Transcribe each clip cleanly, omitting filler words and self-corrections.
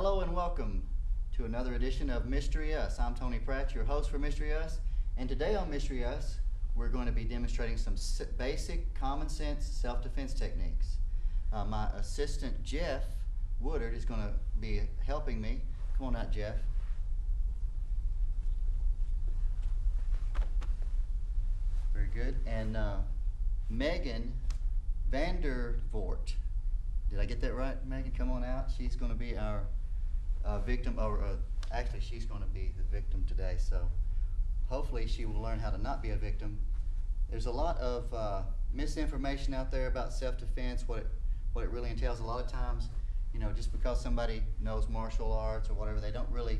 Hello and welcome to another edition of Mystery Us. I'm Tony Pratt, your host for Mystery Us, and today on Mystery Us, we're going to be demonstrating some basic common sense self-defense techniques. My assistant Jeff Woodard is going to be helping me. Come on out, Jeff. Very good. And Megan Vandervoort. Did I get that right, Megan? Come on out. She's going to be our victim, or actually she's going to be the victim today, so hopefully she will learn how to not be a victim. There's a lot of misinformation out there about self-defense, what it really entails. A lot of times, you know, just because somebody knows martial arts or whatever, they don't really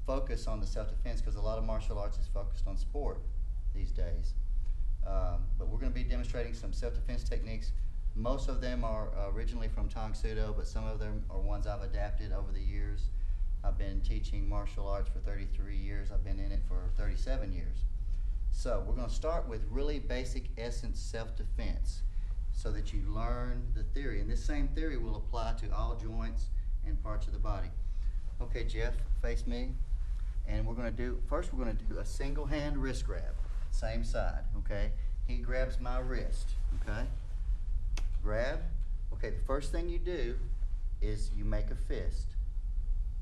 focus on the self-defense, because a lot of martial arts is focused on sport these days. But we're going to be demonstrating some self-defense techniques. Most of them are originally from Tang Soo, but some of them are ones I've adapted over the years. I've been teaching martial arts for 33 years. I've been in it for 37 years. So we're going to start with really basic essence self-defense so that you learn the theory. And this same theory will apply to all joints and parts of the body. Okay, Jeff, face me. And we're going to do, first we're going to do a single hand wrist grab. Same side, okay? He grabs my wrist, okay? Grab. Okay, the first thing you do is you make a fist,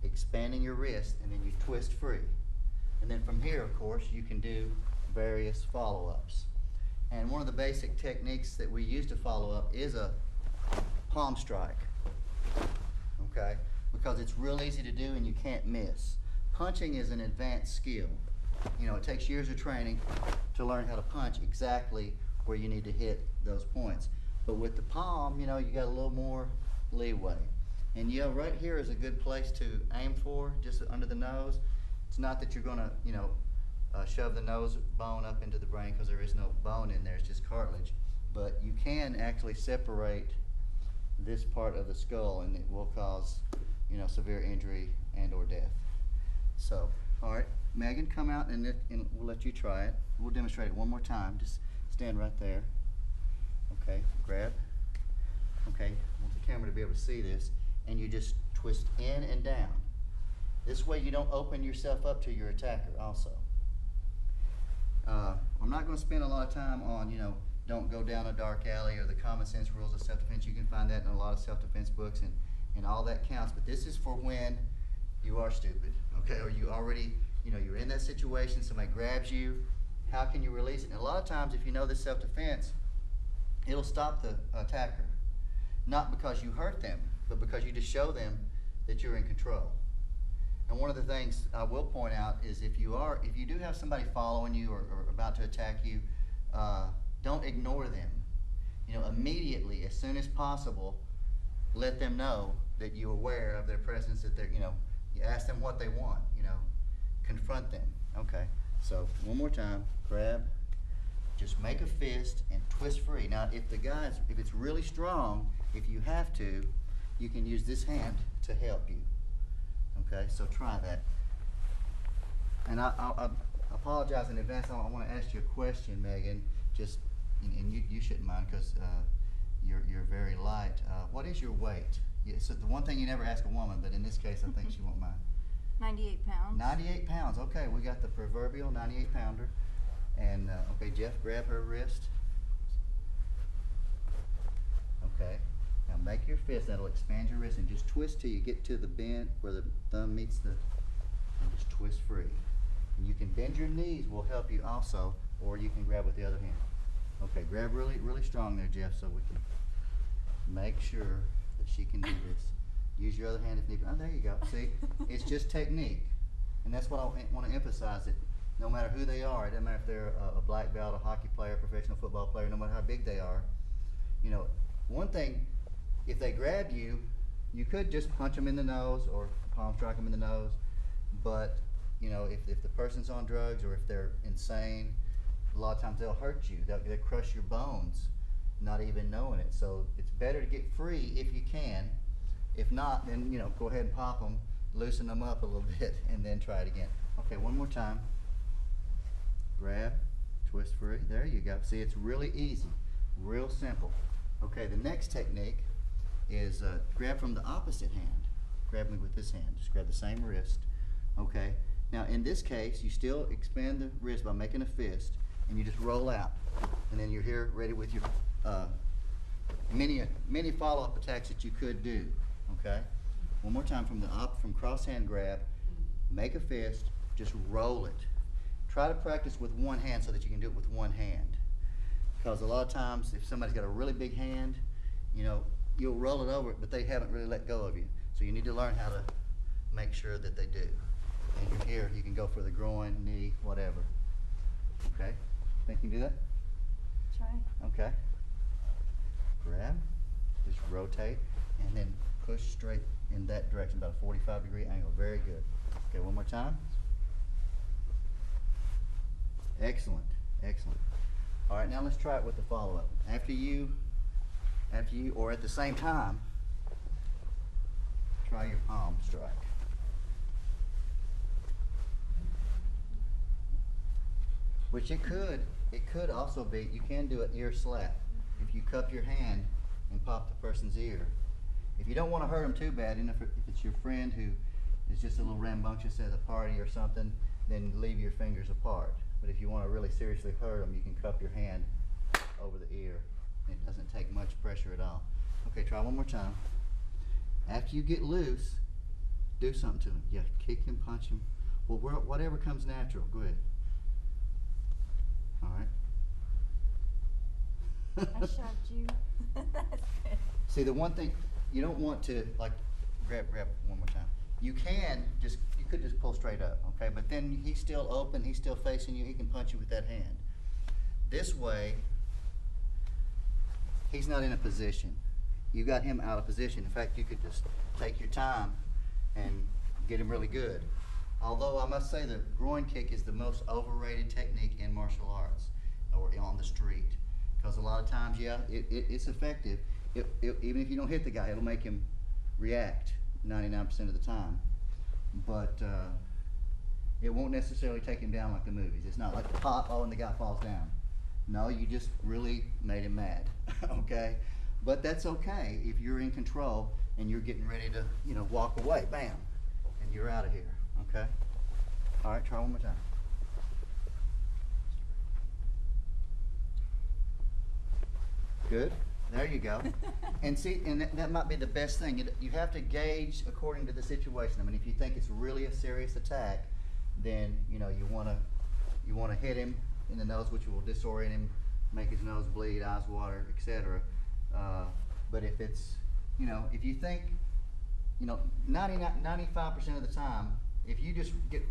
expanding your wrist, and then you twist free. And then from here, of course, you can do various follow-ups. And one of the basic techniques that we use to follow up is a palm strike, okay? Because it's real easy to do and you can't miss. Punching is an advanced skill. You know, it takes years of training to learn how to punch exactly where you need to hit those points. But with the palm, you know, you got a little more leeway. And yeah, right here is a good place to aim for, just under the nose. It's not that you're gonna, you know, shove the nose bone up into the brain, because there is no bone in there, it's just cartilage. But you can actually separate this part of the skull, and it will cause, you know, severe injury and or death. So, all right, Megan, come out and we'll let you try it. We'll demonstrate it one more time. Just stand right there. Okay, grab. Okay, I want the camera to be able to see this. And you just twist in and down. This way you don't open yourself up to your attacker also. I'm not going to spend a lot of time on, you know, don't go down a dark alley or the common sense rules of self-defense. You can find that in a lot of self-defense books, and all that counts. But this is for when you are stupid, okay? Or you already, you know, you're in that situation, somebody grabs you. How can you release it? And a lot of times, if you know this self-defense, it'll stop the attacker. Not because you hurt them, but because you just show them that you're in control. And one of the things I will point out is if you do have somebody following you or about to attack you, don't ignore them. You know, immediately, as soon as possible, let them know that you're aware of their presence, that they're, you know, you ask them what they want, you know, confront them. Okay, so one more time, grab, just make a fist and twist free. Now, if it's really strong, if you have to, you can use this hand to help you. Okay, so try that. And I apologize in advance. I want to ask you a question, Megan. Just, and you shouldn't mind, because you're very light. What is your weight? So the one thing you never ask a woman, but in this case, I think she won't mind. 98 pounds. 98 pounds. Okay, we got the proverbial 98 pounder. And okay, Jeff, grab her wrist. Okay. Now make your fist, that'll expand your wrist, and just twist till you get to the bend where the thumb meets and just twist free. And you can bend your knees, will help you also, or you can grab with the other hand. Okay, grab really, really strong there, Jeff, so we can make sure that she can do this. Use your other hand if needed. Oh, there you go. See, it's just technique. And that's what I want to emphasize, that no matter who they are, it doesn't matter if they're a black belt, a hockey player, a professional football player, no matter how big they are, you know, one thing, if they grab you, you could just punch them in the nose or palm strike them in the nose. But, you know, if the person's on drugs or if they're insane, a lot of times they'll hurt you. They'll crush your bones, not even knowing it. So it's better to get free if you can. If not, then, you know, go ahead and pop them, loosen them up a little bit, and then try it again. Okay, one more time. Grab, twist free. There you go. See, it's really easy, real simple. Okay, the next technique is grab from the opposite hand. grab me with this hand. Just grab the same wrist. Okay. Now in this case, you still expand the wrist by making a fist, and you just roll out, and then you're here ready with your many follow-up attacks that you could do. Okay. One more time from cross hand grab, make a fist, just roll it. Try to practice with one hand so that you can do it with one hand. Because a lot of times, if somebody's got a really big hand, you know, you'll roll it over it, but they haven't really let go of you. So you need to learn how to make sure that they do. And you're here, you can go for the groin, knee, whatever. Okay? Think you can do that? Try. Okay. Grab, just rotate, and then push straight in that direction, about a 45-degree angle. Very good. Okay, one more time. Excellent, excellent. All right, now let's try it with the follow-up. After you, or at the same time, try your palm strike. Which it could also be, you can do an ear slap. If you cup your hand and pop the person's ear. If you don't want to hurt them too bad, and if it's your friend who is just a little rambunctious at a party or something, then leave your fingers apart. But if you want to really seriously hurt them, you can cup your hand over the ear. It doesn't take much pressure at all. Okay, try one more time. After you get loose, do something to him. Yeah, kick him, punch him. Well, whatever comes natural. Go ahead. All right. I shoved you. That's good. See, the one thing, you don't want to, like, grab one more time. You could just pull straight up, okay? But then he's still open, he's still facing you, he can punch you with that hand. This way, he's not in a position. You got him out of position. In fact, you could just take your time and get him really good. Although I must say the groin kick is the most overrated technique in martial arts or on the street. Because a lot of times, yeah, it's effective. Even if you don't hit the guy, it'll make him react 99% of the time. But it won't necessarily take him down like the movies. It's not like pop, oh, and the guy falls down. No, you just really made him mad, okay? But that's okay if you're in control and you're getting ready to, you know, walk away, bam, and you're out of here, okay? All right, try one more time. Good. There you go. And see, and that might be the best thing. You have to gauge according to the situation. I mean, if you think it's really a serious attack, then you know you want to hit him in the nose, which will disorient him, make his nose bleed, eyes water, etc. But if it's, you know, if you think, you know, 95% of the time, if you just get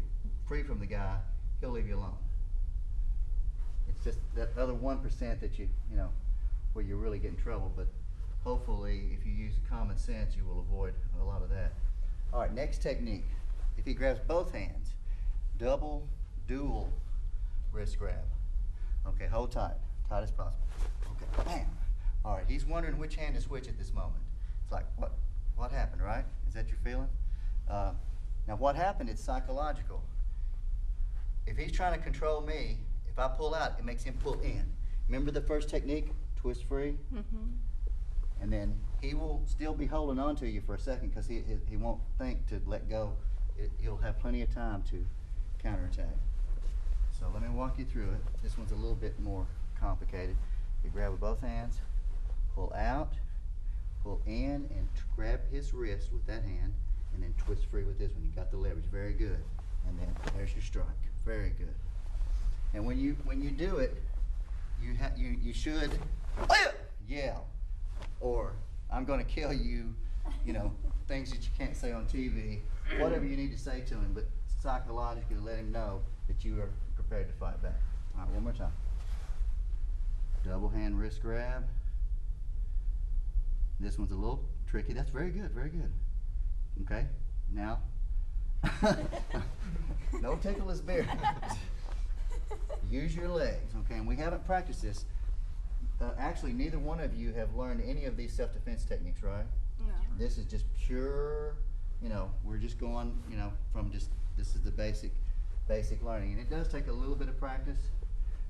free from the guy, he'll leave you alone. It's just that other 1% that you know, where you really get in trouble. But hopefully, if you use common sense, you will avoid a lot of that. All right, next technique. If he grabs both hands, dual wrist grab. Okay, hold tight as possible. Okay, bam. All right, he's wondering which hand is which at this moment. It's like, what happened, right? Is that your feeling? Now, what happened? It's psychological. If he's trying to control me, if I pull out, it makes him pull in. Remember the first technique? Twist free, and then he will still be holding on to you for a second because he won't think to let go. He'll have plenty of time to counterattack. So let me walk you through it. This one's a little bit more complicated. You grab with both hands, pull out, pull in, and grab his wrist with that hand, and then twist free with this one. You got the leverage. Very good. And then there's your strike. Very good. And when you do it, you should yell, or I'm going to kill you, you know, things that you can't say on TV, whatever you need to say to him, but psychologically let him know that you are prepared to fight back. All right, one more time. Double hand wrist grab. This one's a little tricky. That's very good, very good. Okay, now, no tickle his beard. Use your legs, okay? And we haven't practiced this. Actually, neither one of you have learned any of these self-defense techniques, right? No. This is just pure, you know, we're just going, you know, from just, this is the basic learning. And it does take a little bit of practice,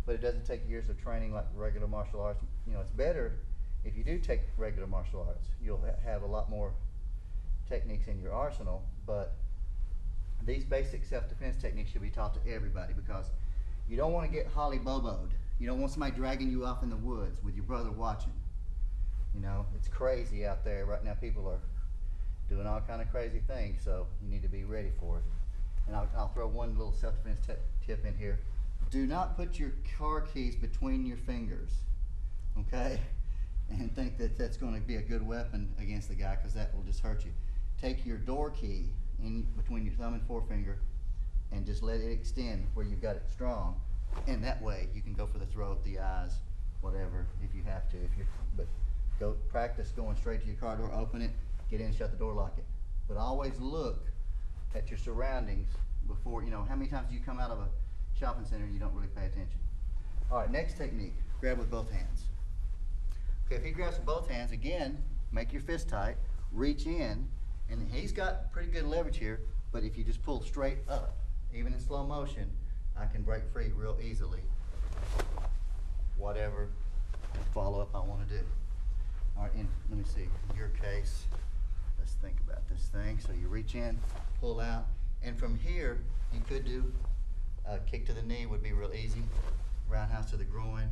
but it doesn't take years of training like regular martial arts. You know, it's better if you do take regular martial arts. You'll have a lot more techniques in your arsenal, but these basic self-defense techniques should be taught to everybody because you don't want to get holly boboed. You don't want somebody dragging you off in the woods with your brother watching. You know, it's crazy out there right now. People are doing all kind of crazy things, so you need to be ready for it. And I'll throw one little self-defense tip in here. Do not put your car keys between your fingers, okay? And think that that's going to be a good weapon against the guy, because that will just hurt you. Take your door key in between your thumb and forefinger and just let it extend where you've got it strong, and that way you can go for the throat, the eyes, whatever, if you have to. But go practice going straight to your car door, open it, get in, shut the door, lock it. But always look at your surroundings before, you know, how many times do you come out of a shopping center and you don't really pay attention? All right, next technique, grab with both hands. Okay, if he grabs with both hands, again, make your fist tight, reach in, and he's got pretty good leverage here, but if you just pull straight up, even in slow motion, I can break free real easily. Whatever follow-up I want to do. All right, let me see, in your case, let's think about this thing. So you reach in, pull out, and from here, you could do a kick to the knee would be real easy, roundhouse to the groin,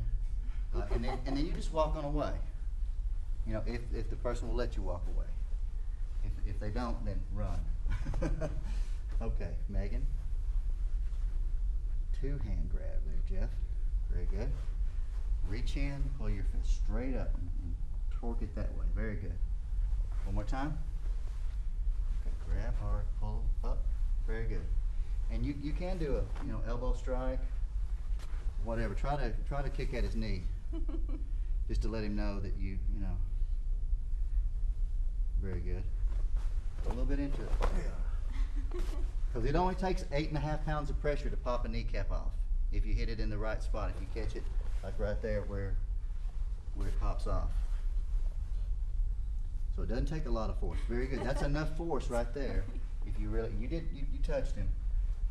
and then you just walk on away. You know, if the person will let you walk away. If they don't, then run. Okay, Megan. Two-hand grab there, Jeff. Very good. Reach in, pull your fist straight up, and torque it that way. Very good. One more time. Okay, grab hard, pull up. Very good. And you can do a elbow strike, whatever. Try to kick at his knee, just to let him know that you know. Very good. Go a little bit into it. Because it only takes 8.5 pounds of pressure to pop a kneecap off if you hit it in the right spot. If you catch it like right there where it pops off. So it doesn't take a lot of force. Very good. That's enough force right there. If you really, you touched him,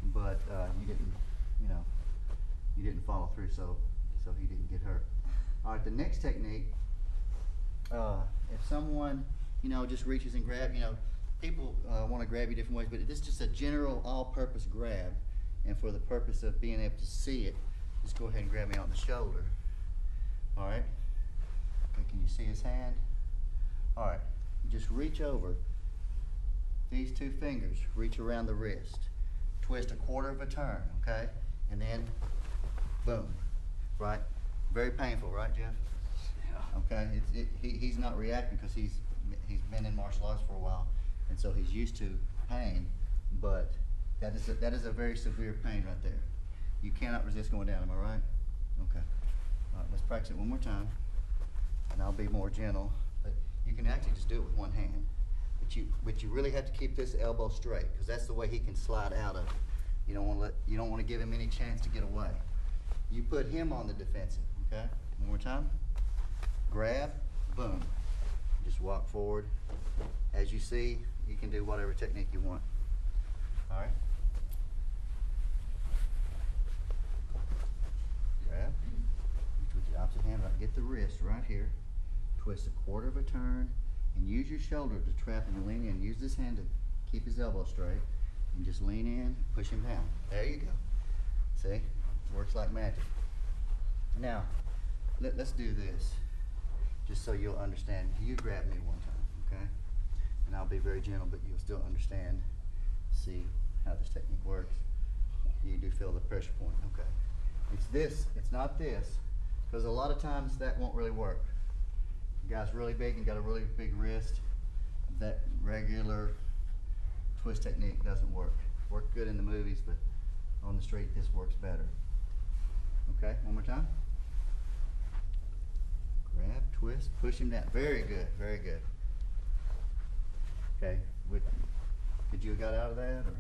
but you didn't follow through, so he didn't get hurt. All right, the next technique, if someone, just reaches and grab, people want to grab you different ways, but this is just a general all-purpose grab, and for the purpose of being able to see it, just go ahead and grab me on the shoulder. All right. Okay, can you see his hand? All right. Just reach over these two fingers, reach around the wrist, twist a quarter of a turn, okay? And then, boom, right? Very painful, right, Jeff? Yeah. Okay, he's not reacting because he's been in martial arts for a while, and so he's used to pain, but that is a very severe pain right there. You cannot resist going down, am I right? Okay. All right, let's practice it one more time, and I'll be more gentle. But you can actually just do it with one hand. But you really have to keep this elbow straight, because that's the way he can slide out of it. You don't want to give him any chance to get away. You put him on the defensive, okay? One more time. Grab, boom. Just walk forward. As you see, you can do whatever technique you want. All right? Grab. Reach with the opposite hand, right? Get the wrist right here. Twist a quarter of a turn, and use your shoulder to trap him and lean in. Use this hand to keep his elbow straight, and just lean in, push him down. There you go. See? It works like magic. Now, let's do this, just so you'll understand. You grab me one time, okay? And I'll be very gentle, but you'll still understand, see how this technique works. You do feel the pressure point, okay? It's this, it's not this, because a lot of times that won't really work. The guy's really big and got a really big wrist. That regular twist technique doesn't work. Worked good in the movies, but on the street this works better. Okay, one more time. Grab, twist, push him down. Very good, very good. Okay, could you have got out of that, or?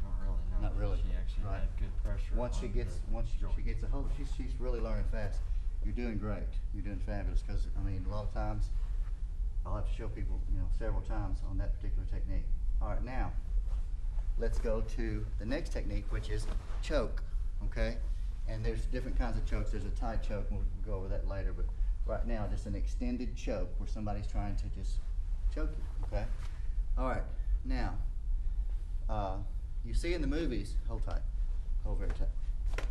Not really, no. Not really. She actually Right. had good pressure. Once she gets a hold, she's really learning fast. You're doing great. You're doing fabulous, because a lot of times I'll have to show people, several times on that particular technique. All right, now let's go to the next technique, which is choke. Okay, and there's different kinds of chokes. There's a tight choke, and we'll go over that later. But right now, just an extended choke where somebody's trying to just choke you. Okay, All right, now, you see in the movies, hold tight, hold very tight.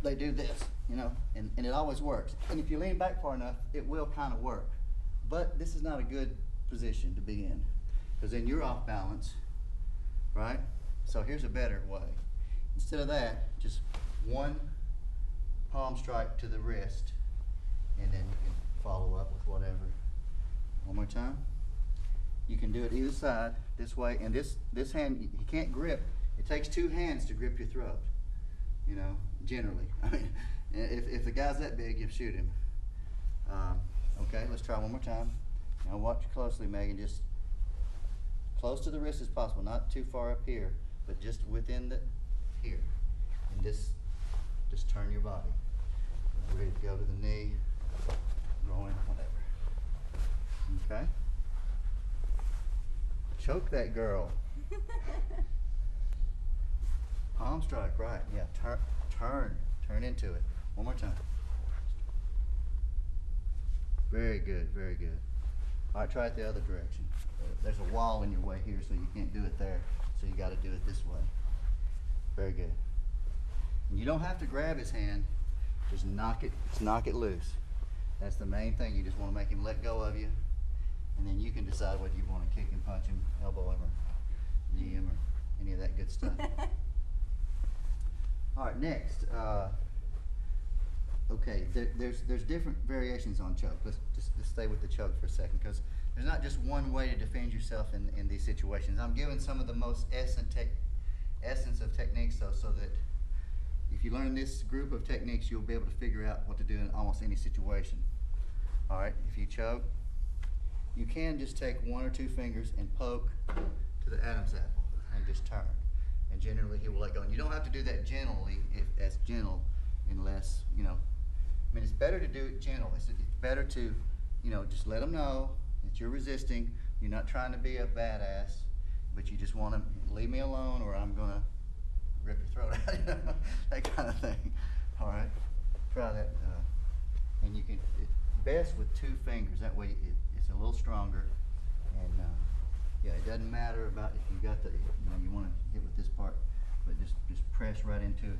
They do this, you know, and it always works. And if you lean back far enough, it will kind of work. But this is not a good position to be in, because then you're off balance, right? So here's a better way. Instead of that, just one palm strike to the wrist, and then you can follow up with whatever. One more time. You can do it either side, this way, and this hand, you can't grip. It takes two hands to grip your throat, you know, generally. I mean, if the guy's that big, you shoot him. Okay, let's try one more time. Now watch closely, Megan, just close to the wrist as possible, not too far up here, but just within the, here. And just turn your body. Ready to go to the knee, groin, whatever. Okay? Choke that girl. Palm strike, right. Yeah, turn into it. One more time. Very good, very good. All right, try it the other direction. There's a wall in your way here, so you can't do it there. So you got to do it this way. Very good. And you don't have to grab his hand. Just knock it loose. That's the main thing. You just want to make him let go of you, and then you can decide whether you want to kick him, punch him, elbow him, or knee him, or any of that good stuff. All right, next. Okay, there's different variations on choke. Let's just stay with the choke for a second, because there's not just one way to defend yourself in these situations. I'm giving some of the most essence of techniques, though, so that if you learn this group of techniques, you'll be able to figure out what to do in almost any situation. All right, if you choke, you can just take one or two fingers and poke to the Adam's apple and just turn. And generally he will let go. And you don't have to do that gently, as gentle, unless, you know, I mean, it's better to do it gentle. It's better to, you know, just let them know that you're resisting. You're not trying to be a badass, but you just want to leave me alone, or I'm going to rip your throat out, you know, that kind of thing. All right, try that. And you can, it's best with two fingers. That way it's a little stronger. And yeah, it doesn't matter about if you got the, you know, you want to hit with this part, but just press right into it,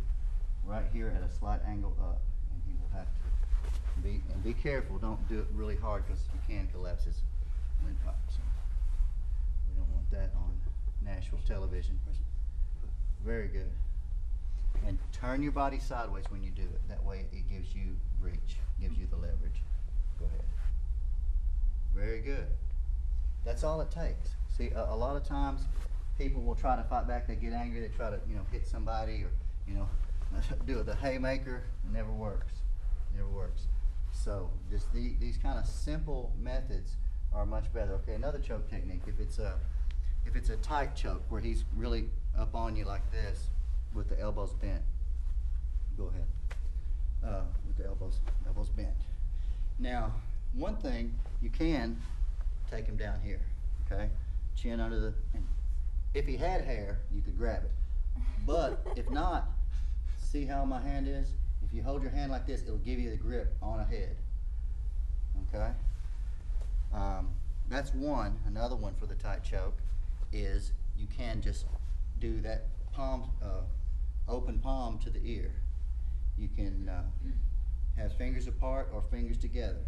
right here at a slight angle up, and he will have to be careful. Don't do it really hard, because you can collapse his windpipe. So we don't want that on national television. Very good. And turn your body sideways when you do it. That way it gives you reach, gives you the leverage. Go ahead. Very good. That's all it takes. See, a lot of times people will try to fight back. They get angry. They try to, you know, hit somebody, or, you know, do the haymaker. It never works. Never works. So just these kind of simple methods are much better. Okay, another choke technique. If it's a tight choke where he's really up on you like this with the elbows bent, go ahead. With the elbows bent. Now, one thing, you can take him down here, okay? Chin under the, and if he had hair, you could grab it. But if not, see how my hand is? If you hold your hand like this, it'll give you the grip on a head, okay? That's one. Another one for the tight choke is you can just do that palm, open palm to the ear. You can have fingers apart or fingers together,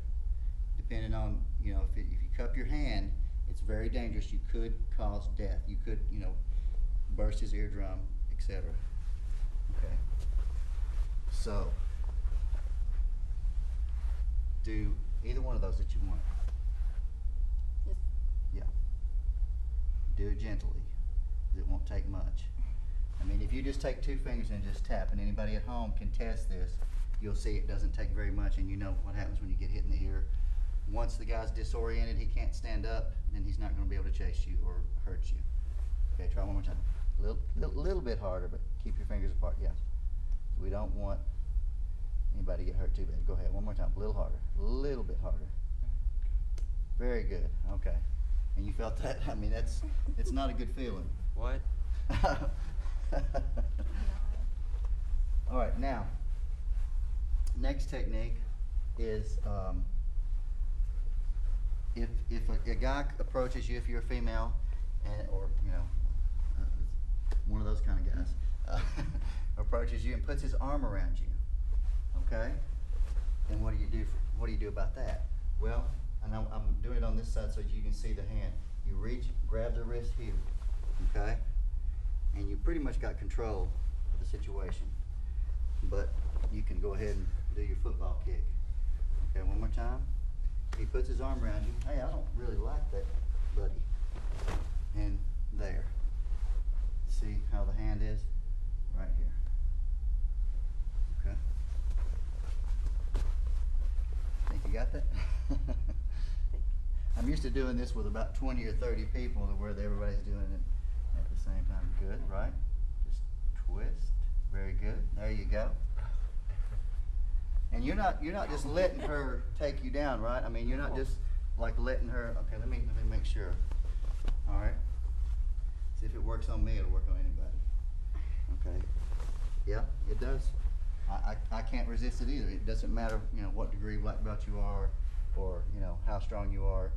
depending on, you know, if you cup your hand, it's very dangerous. You could cause death. You could, you know, burst his eardrum, etc. Okay. So, do either one of those that you want. Just Yeah. Do it gently. It won't take much. I mean, if you just take two fingers and just tap, and anybody at home can test this, you'll see it doesn't take very much, and you know what happens when you get hit in the ear. Once the guy's disoriented, he can't stand up, then he's not going to be able to chase you or hurt you. Okay, try one more time. Little bit harder, but keep your fingers apart. Yeah. We don't want anybody to get hurt too bad. Go ahead, one more time. A little harder. A little bit harder. Very good. Okay. And you felt that? I mean, it's not a good feeling. What? All right, now, next technique is if a guy approaches you, if you're a female, and or one of those kind of guys, approaches you and puts his arm around you, okay? Then what do you do? What do you do about that? Well, and I'm doing it on this side so you can see the hand. You reach, grab the wrist here, okay? And you pretty much got control of the situation. But you can go ahead and do your football kick. Okay, one more time. He puts his arm around you. Hey, I don't really like that, buddy. And there. See how the hand is? Right here. Okay. Think you got that? I'm used to doing this with about 20 or 30 people where everybody's doing it at the same time. Good, right? Just twist. Very good. There you go. And you're not just letting her take you down, right? I mean, you're not just like letting her. Okay, let me make sure. All right. See if it works on me. It'll work on anybody. Okay. Yeah, it does. I can't resist it either. It doesn't matter, what degree black belt you are, or how strong you are.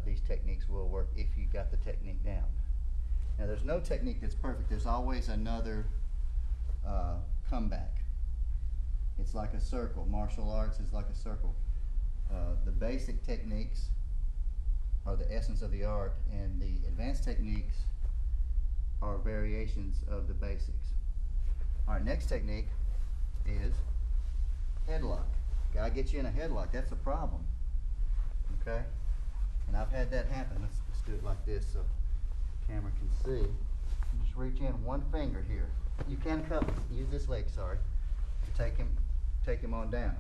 These techniques will work if you got the technique down. Now, there's no technique that's perfect. There's always another comeback. It's like a circle. Martial arts is like a circle. The basic techniques are the essence of the art, and the advanced techniques are variations of the basics. All right, next technique is headlock. Guy gets you in a headlock, that's a problem. Okay? And I've had that happen. Let's do it like this so the camera can see. Just reach in one finger here. You can use this leg, sorry. Take him on down.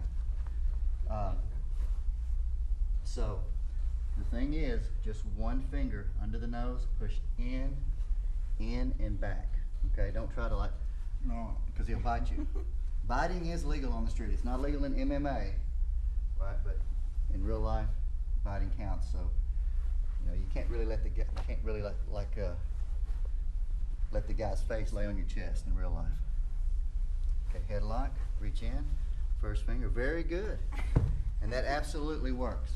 So the thing is, just one finger under the nose, push in and back. Okay, don't try to no, because he'll bite you. Biting is legal on the street. It's not legal in MMA, right? But in real life, biting counts. So you can't really let the guy's face lay on your chest in real life. Okay, headlock, reach in, first finger, very good. And that absolutely works.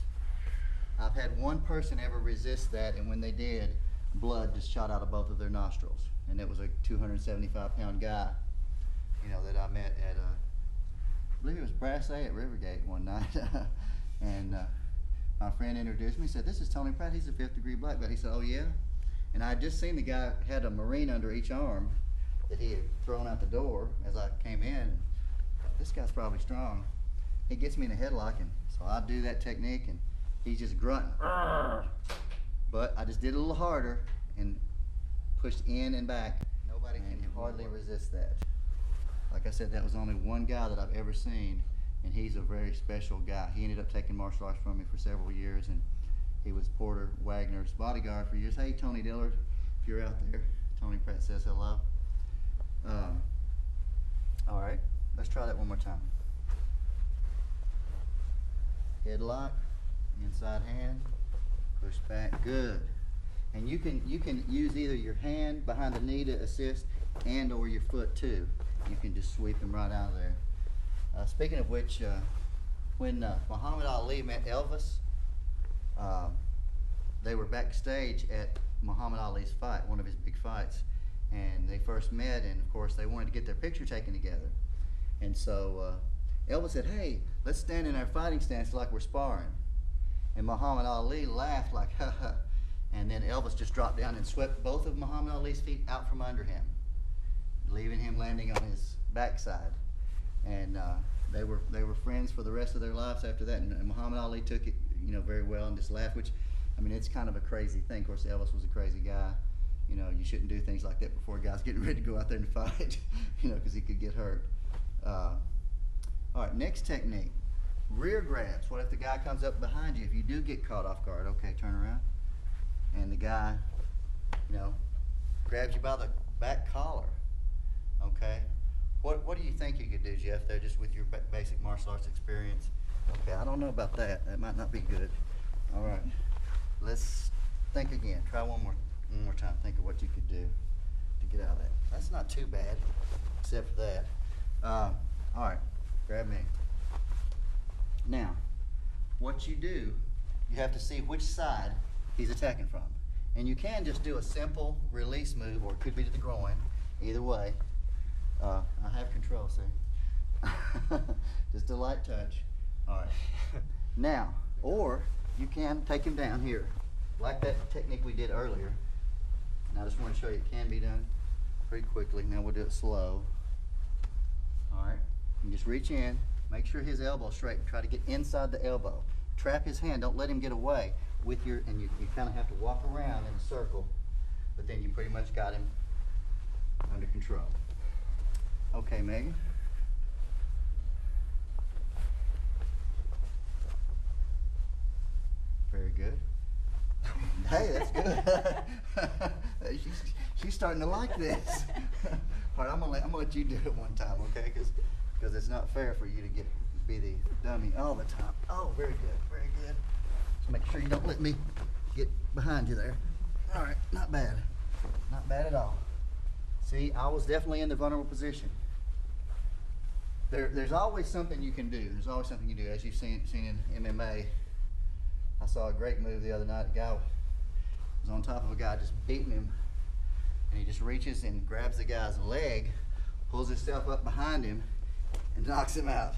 I've had one person ever resist that, and when they did, blood just shot out of both of their nostrils. And it was a 275-pound guy, that I met at, I believe it was Brass A at Rivergate one night. And my friend introduced me, said, "This is Tony Pratt, he's a 5th degree black belt." He said, "Oh yeah?" And I had just seen the guy had a Marine under each arm that he had thrown out the door as I came in. This guy's probably strong. He gets me in a headlock, and so I do that technique, and he's just grunting. But I just did it a little harder and pushed in and back. Nobody can hardly resist that. Like I said, that was only one guy that I've ever seen, and he's a very special guy. He ended up taking martial arts from me for several years, and he was Porter Wagner's bodyguard for years. Hey, Tony Dillard, if you're out there, Tony Pratt says hello. All right, let's try that one more time. Headlock, inside hand, push back, good. And you can use either your hand behind the knee to assist and or your foot too. You can just sweep him right out of there. Speaking of which, when Muhammad Ali met Elvis, they were backstage at Muhammad Ali's fight, one of his big fights, and they first met, and of course they wanted to get their picture taken together. And so Elvis said, "Hey, let's stand in our fighting stance like we're sparring." And Muhammad Ali laughed like, "Ha ha." And then Elvis just dropped down and swept both of Muhammad Ali's feet out from under him, leaving him landing on his backside. And they were friends for the rest of their lives after that. And Muhammad Ali took it, very well and just laughed. Which, I mean, it's kind of a crazy thing. Of course, Elvis was a crazy guy. You shouldn't do things like that before a guy's getting ready to go out there and fight, because he could get hurt. All right, next technique, rear grabs. What if the guy comes up behind you? If you do get caught off guard, okay, turn around. And the guy, grabs you by the back collar, okay? What do you think you could do, Jeff, there, just with your basic martial arts experience? Okay, I don't know about that. That might not be good. All right, let's think again. Try one more time. Think of what you could do to get out of that. That's not too bad, except for that. All right, grab me. Now, what you do, you have to see which side he's attacking from. And you can just do a simple release move, or it could be to the groin, either way. I have control, see? Just a light touch. All right. Now, or you can take him down here, like that technique we did earlier. And I just want to show you it can be done pretty quickly. Now we'll do it slow. All right. You just reach in, make sure his elbow's straight, try to get inside the elbow. Trap his hand, don't let him get away with your, and you kind of have to walk around in a circle, but then you pretty much got him under control. Okay, Megan. Very good. Hey, that's good. She's starting to like this. All right, I'm gonna let you do it one time, okay? Because it's not fair for you to be the dummy all the time. Oh, very good, very good. Just make sure you don't let me get behind you there. All right, not bad, not bad at all. See, I was definitely in the vulnerable position. There's always something you can do. There's always something you do. As you've seen in MMA, I saw a great move the other night. A guy was on top of a guy just beating him, and he just reaches and grabs the guy's leg, pulls himself up behind him, and knocks him out.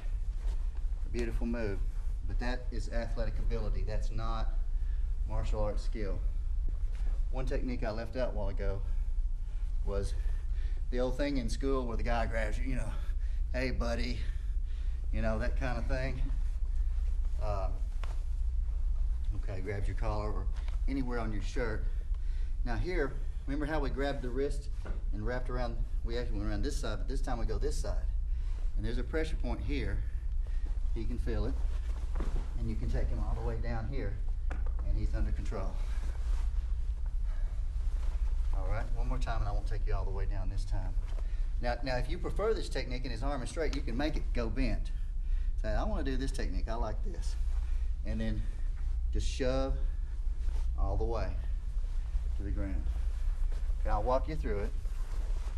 A beautiful move. But that is athletic ability. That's not martial arts skill. One technique I left out a while ago was the old thing in school where the guy grabs you, hey buddy, that kind of thing. Okay, grabs your collar or anywhere on your shirt. Now here, remember how we grabbed the wrist and wrapped around, we actually went around this side, but this time we go this side. And there's a pressure point here. He can feel it. And you can take him all the way down here, and he's under control. All right, one more time, and I won't take you all the way down this time. Now if you prefer this technique and his arm is straight, you can make it go bent. Say, I want to do this technique, I like this. And then just shove all the way to the ground. Okay, I'll walk you through it,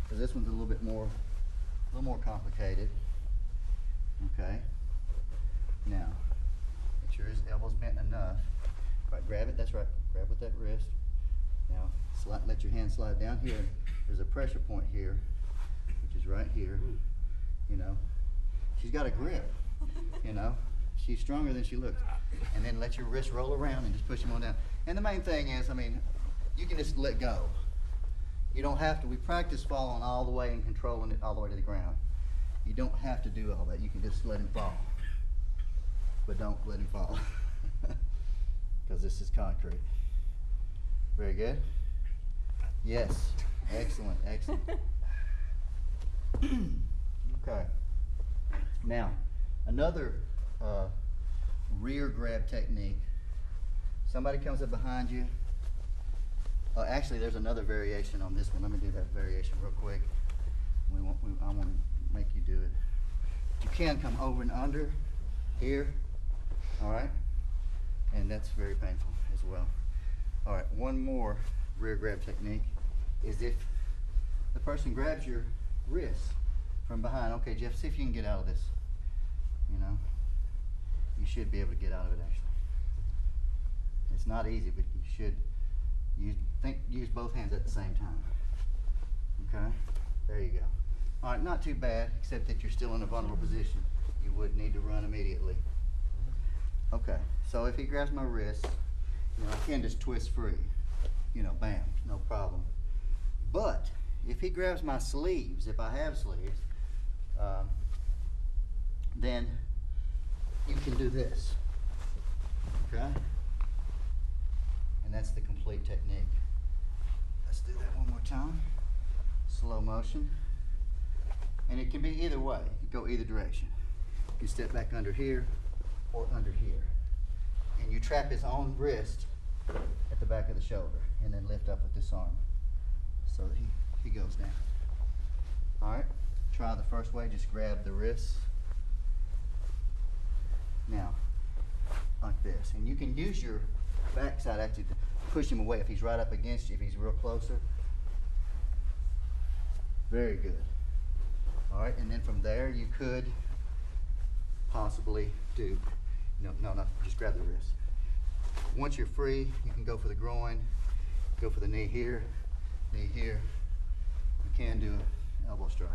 because this one's a little more complicated. Okay. Now, make sure his elbow's bent enough. Right, grab it, that's right. Grab with that wrist. Now, let your hand slide down here. There's a pressure point here, which is right here. She's got a grip, She's stronger than she looks. And then let your wrist roll around and just push him on down. And the main thing is, you can just let go. You don't have to. We practice falling all the way and controlling it all the way to the ground. You don't have to do all that. You can just let him fall. But don't let him fall. Because this is concrete. Very good. Yes. Excellent, excellent. Okay. Now, another rear grab technique. Somebody comes up behind you. Actually, there's another variation on this one. Let me do that variation real quick. I want to make you do it. You can come over and under here. All right. And that's very painful as well. All right. One more rear grab technique is if the person grabs your wrist from behind. Okay, Jeff, see if you can get out of this. You should be able to get out of it, actually. It's not easy, but you should use both hands at the same time. Okay? There you go. All right, not too bad, except that you're still in a vulnerable position. You would need to run immediately. Okay, so if he grabs my wrist, I can just twist free. Bam, no problem. But if he grabs my sleeves, if I have sleeves, then you can do this, okay? And that's the complete technique. Let's do that one more time. Slow motion. And it can be either way. You can go either direction. You can step back under here or under here. And you trap his own wrist at the back of the shoulder and then lift up with this arm so that he goes down. All right, try the first way. Just grab the wrist. Now, like this. And you can use your backside actually to push him away if he's right up against you, if he's real closer. Very good. All right, and then from there you could possibly do, no, just grab the wrist. Once you're free, you can go for the groin, go for the knee here, knee here. You can do an elbow strike.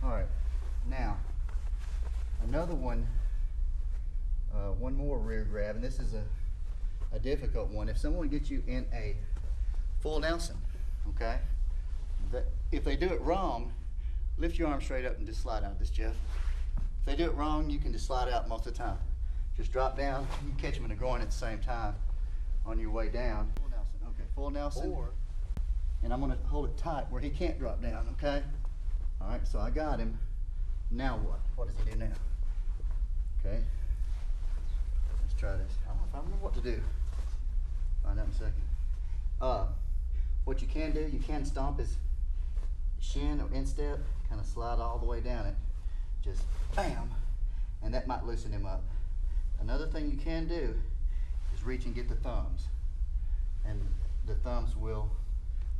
All right, now another one, one more rear grab, and this is a difficult one. If someone gets you in a full Nelson, okay, if they do it wrong, lift your arm straight up and just slide out this, Jeff. If they do it wrong, you can just slide out most of the time. Just drop down, you can catch them in the groin at the same time on your way down. Full Nelson, okay, full Nelson. And I'm gonna hold it tight where he can't drop down, okay? All right, so I got him. Now what? What does he do now? Okay, let's try this. I don't know if I remember what to do. Find out in a second. What you can do, you can stomp his shin or instep, kind of slide all the way down it. Just bam, and that might loosen him up. Another thing you can do is reach and get the thumbs, and the thumbs will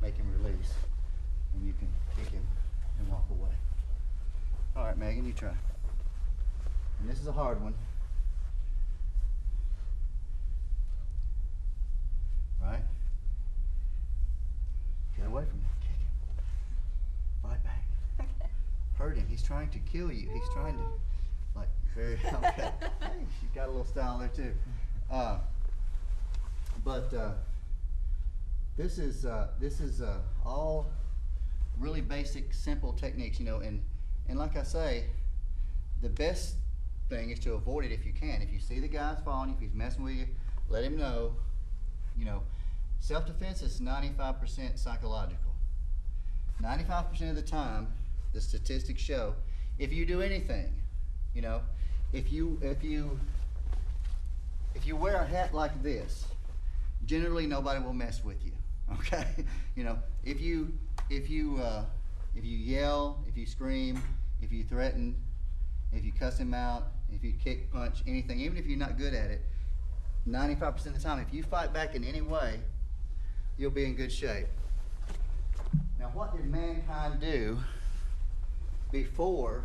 make him release, and you can kick him and walk away. All right, Megan, you try. And this is a hard one. Right? Get away from him. Kick him. Fight back. Okay. Hurt him. He's trying to kill you. He's trying to, like, very, okay. Hey, she's got a little style there too. This is all really basic, simple techniques, you know, and like I say, the best thing is to avoid it if you can. If you see the guy's following you, if he's messing with you, let him know. You know, self-defense is 95% psychological. 95% of the time, the statistics show, if you do anything, you know, if you wear a hat like this, generally nobody will mess with you. Okay, you know, if you yell, if you scream, if you threaten, if you cuss him out, if you kick, punch, anything, even if you're not good at it, 95% of the time, if you fight back in any way, you'll be in good shape. Now, what did mankind do before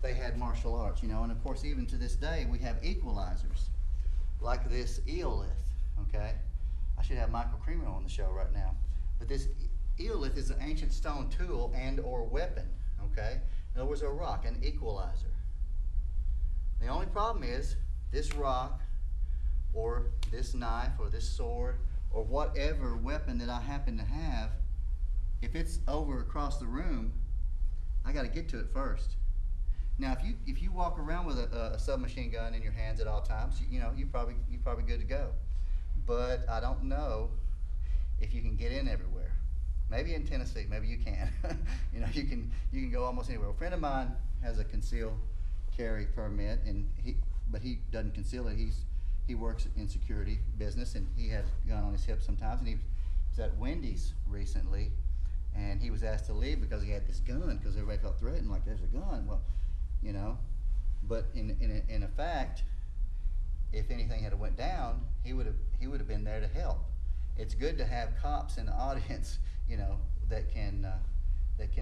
they had martial arts? You know, and of course, even to this day, we have equalizers like this eelith. Okay, I should have Michael Creamer on the show right now. But this eelith is an ancient stone tool and/or weapon. Okay, in other words, a rock, an equalizer. The only problem is this rock, or this knife, or this sword, or whatever weapon that I happen to have, if it's over across the room, I got to get to it first. Now, if you walk around with a submachine gun in your hands at all times, you know you're probably good to go. But I don't know if you can get in everywhere. Maybe in Tennessee, maybe you can. You know, you can go almost anywhere. A friend of mine has a concealed carry permit, but he doesn't conceal it. He works in security business, and he has a gun on his hip sometimes. And he was at Wendy's recently, and he was asked to leave because he had this gun, because everybody felt threatened, like there's a gun. Well, you know, but in fact, if anything had went down, he would have been there to help. It's good to have cops in the audience, you know, that can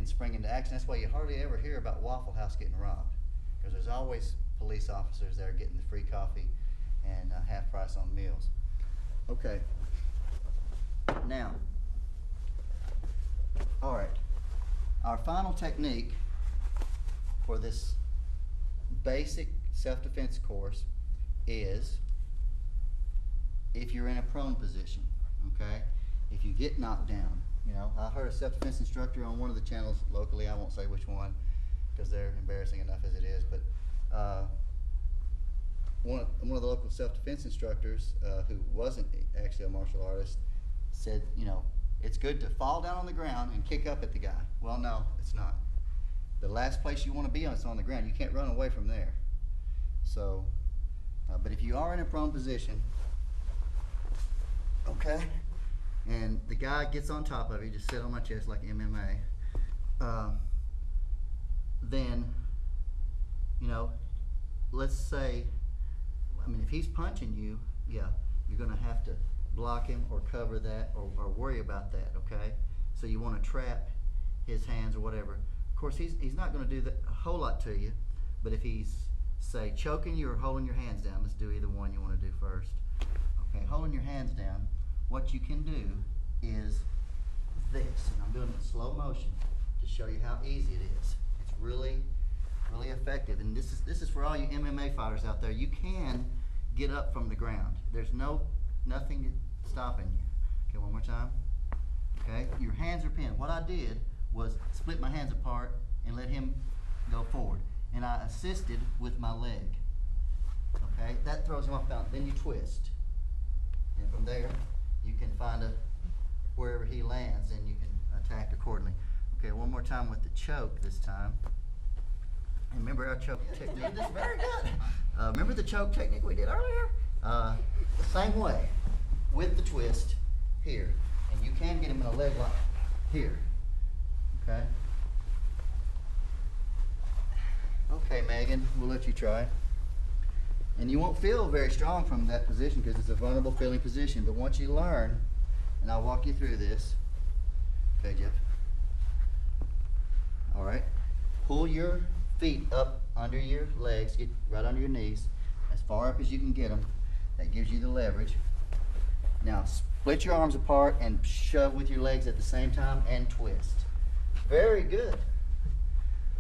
spring into action. That's why you hardly ever hear about Waffle House getting robbed, because there's always police officers there getting the free coffee and half price on meals. Okay. Now, all right. Our final technique for this basic self-defense course is if you're in a prone position, okay? If you get knocked down, you know, I heard a self-defense instructor on one of the channels locally, I won't say which one because they're embarrassing enough as it is, but one of the local self-defense instructors who wasn't actually a martial artist said, you know, it's good to fall down on the ground and kick up at the guy. Well, no, it's not. The last place you want to be on is on the ground. You can't run away from there. So, but if you are in a prone position, okay, and the guy gets on top of you, just sit on my chest like MMA, then, you know, let's say, I mean, if he's punching you, yeah, you're going to have to block him or cover that or worry about that, okay? So you want to trap his hands or whatever. Of course, he's not going to do a whole lot to you, but if he's, say, choking you or holding your hands down, let's do either one you want to do first. Okay, holding your hands down, what you can do is this, and I'm doing it in slow motion to show you how easy it is. It's really, really effective, and this is for all you MMA fighters out there. You can get up from the ground. There's nothing stopping you. Okay, one more time. Okay, your hands are pinned. What I did was split my hands apart and let him go forward, and I assisted with my leg. Okay, that throws him off balance. Then you twist, and from there you can find wherever he lands, and you can attack accordingly. Okay, one more time with the choke this time. And remember our choke technique? This is very good. Remember the choke technique we did earlier? The same way, with the twist here, and you can get him in a leg lock here. Okay. Okay, Megan, we'll let you try. And you won't feel very strong from that position because it's a vulnerable feeling position. But once you learn, and I'll walk you through this. Okay, Jeff. All right. Pull your feet up under your legs, get right under your knees, as far up as you can get them. That gives you the leverage. Now, split your arms apart and shove with your legs at the same time and twist. Very good.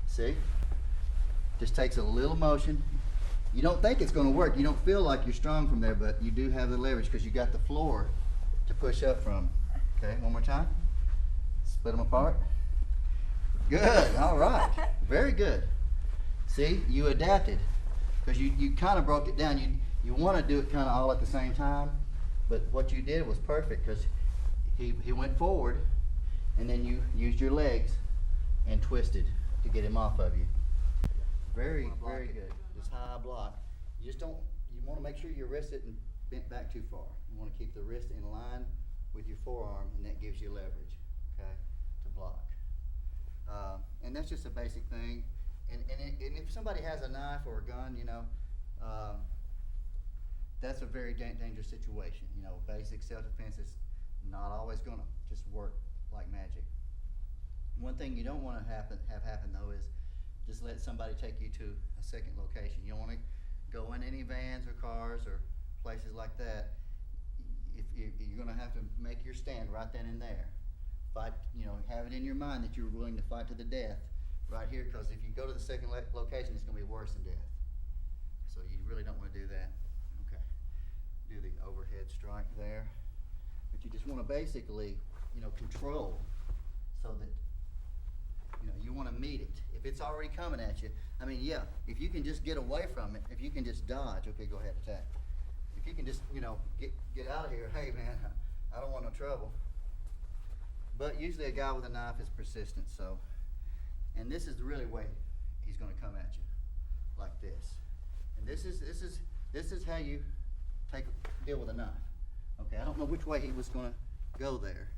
See? Just takes a little motion. You don't think it's going to work. You don't feel like you're strong from there, but you do have the leverage because you got the floor to push up from. Okay, one more time. Split them apart. Good. All right. Very good. See, you adapted because you kind of broke it down. You want to do it kind of all at the same time, but what you did was perfect because he went forward, and then you used your legs and twisted to get him off of you. Very, very good. Just high block. You want to make sure your wrist isn't bent back too far. You want to keep the wrist in line with your forearm, and that gives you leverage, okay, to block. And that's just a basic thing. And if somebody has a knife or a gun, that's a very dangerous situation. Basic self-defense is not always going to just work like magic. One thing you don't want to have happen though is just let somebody take you to a second location. You don't want to go in any vans or cars or places like that. If you're going to have to make your stand right then and there. Fight, have it in your mind that you're willing to fight to the death right here, because if you go to the second location, it's going to be worse than death. So you really don't want to do that. Okay. Do the overhead strike there. But you just want to basically, control so that you want to meet it. If it's already coming at you, if you can just get away from it, if you can just dodge, okay, go ahead, attack. If you can just, get out of here, hey man, I don't want no trouble. But usually a guy with a knife is persistent, and this is the really way he's going to come at you, like this. And this is how you deal with a knife. Okay, I don't know which way he was going to go there,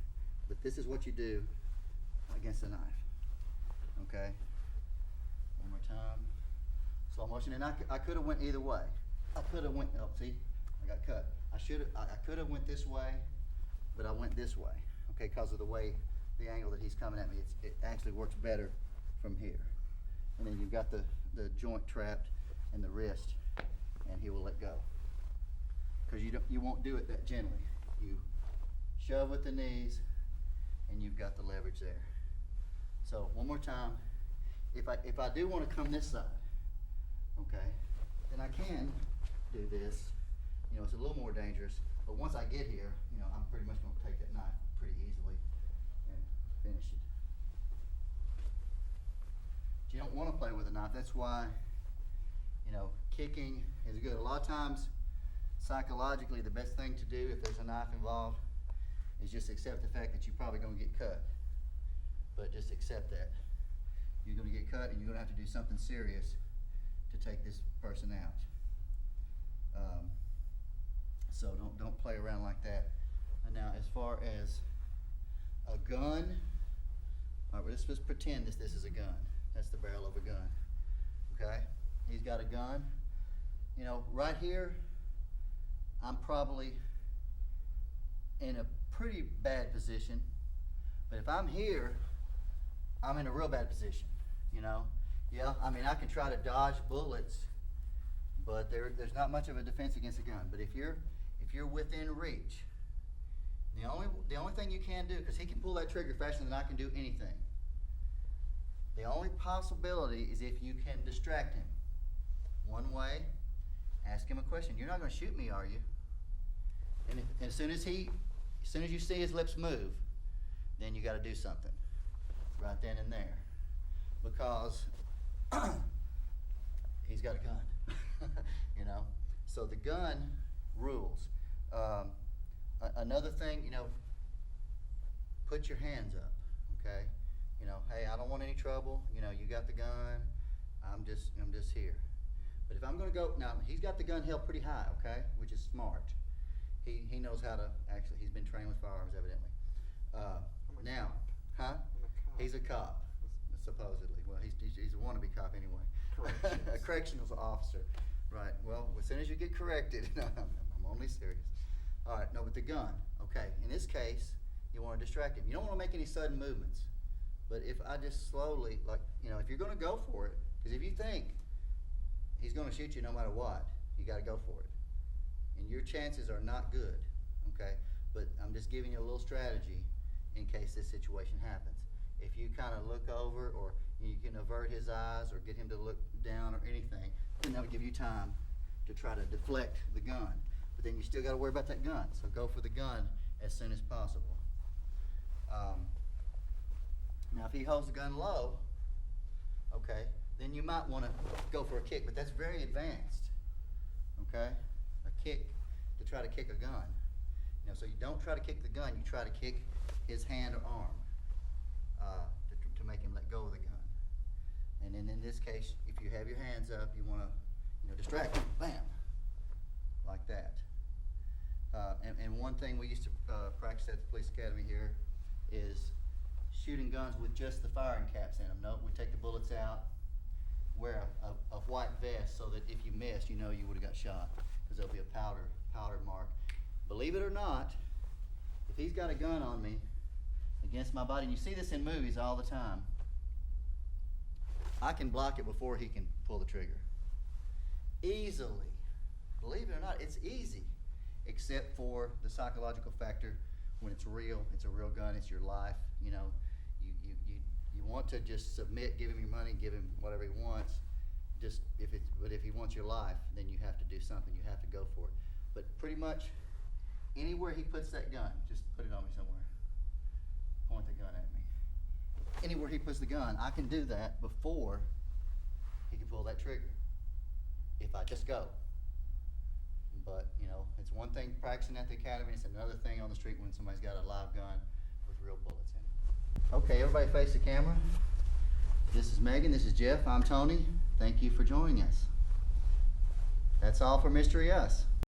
but this is what you do against a knife. Okay, one more time, slow motion, and I could have went either way. I could have went. Oh, see, I got cut. I could have went this way, but I went this way. Okay, because of the angle that he's coming at me, it actually works better from here. And then you've got the joint trapped and the wrist, and he will let go. Because you won't do it that gently. You shove with the knees, and you've got the leverage there. So one more time, if I do want to come this side, okay, then I can do this. It's a little more dangerous, but once I get here, I'm pretty much going to take that knife pretty easily and finish it. But you don't want to play with a knife. That's why, kicking is good. A lot of times, psychologically, the best thing to do if there's a knife involved is just accept the fact that you're probably going to get cut. But just accept that. You're going to get cut, and you're going to have to do something serious to take this person out. So don't play around like that. And now, as far as a gun, all right, let's just pretend this is a gun. That's the barrel of a gun. Okay? He's got a gun. Right here, I'm probably in a pretty bad position. But if I'm here, I'm in a real bad position. Yeah, I can try to dodge bullets, but there's not much of a defense against a gun. But if you're within reach, The only thing you can do, because he can pull that trigger faster than I can do anything. The only possibility is if you can distract him. One way, ask him a question. You're not going to shoot me, are you? And as soon as you see his lips move, then you got to do something right then and there, because he's got a gun. You know. So the gun rules. Another thing, put your hands up. Okay. Hey, I don't want any trouble. You got the gun. I'm just here. But if I'm going to go now, he's got the gun held pretty high. Okay, which is smart. He knows how to actually. He's been trained with firearms, evidently. Now, huh? He's a cop, supposedly. Well, he's a wannabe cop anyway. A correctional officer, right? Well, as soon as you get corrected, I'm only serious. All right, no, but the gun. Okay, in this case, you want to distract him. You don't want to make any sudden movements. But if I just slowly, if you're going to go for it, because if you think he's going to shoot you no matter what, you got to go for it. And your chances are not good, okay? But I'm just giving you a little strategy in case this situation happens. If you kind of look over, or you can avert his eyes or get him to look down or anything, then that'll give you time to try to deflect the gun. But then you still got to worry about that gun, so go for the gun as soon as possible. Now, if he holds the gun low, okay, then you might want to go for a kick, but that's very advanced, okay? A kick to try to kick a gun. So you don't try to kick the gun, you try to kick his hand or arm to make him let go of the gun. And then in this case, if you have your hands up, you want to distract him, bam, like that. And one thing we used to practice at the police academy here is shooting guns with just the firing caps in them. No, we take the bullets out, wear a white vest so that if you missed, you would have got shot, because there'll be a powder mark. Believe it or not, if he's got a gun on me against my body, and you see this in movies all the time, I can block it before he can pull the trigger. Easily. Believe it or not, it's easy, except for the psychological factor. When it's real, it's a real gun, it's your life. You want to just submit, give him your money, give him whatever he wants. But if he wants your life, then you have to do something. You have to go for it. But pretty much anywhere he puts that gun, just put it on me somewhere. Point the gun at me. Anywhere he puts the gun, I can do that before he can pull that trigger. If I just go. But, it's one thing practicing at the academy, it's another thing on the street when somebody's got a live gun with real bullets in it. Okay, everybody face the camera. This is Megan, this is Jeff, I'm Tony. Thank you for joining us. That's all for Mystery Us.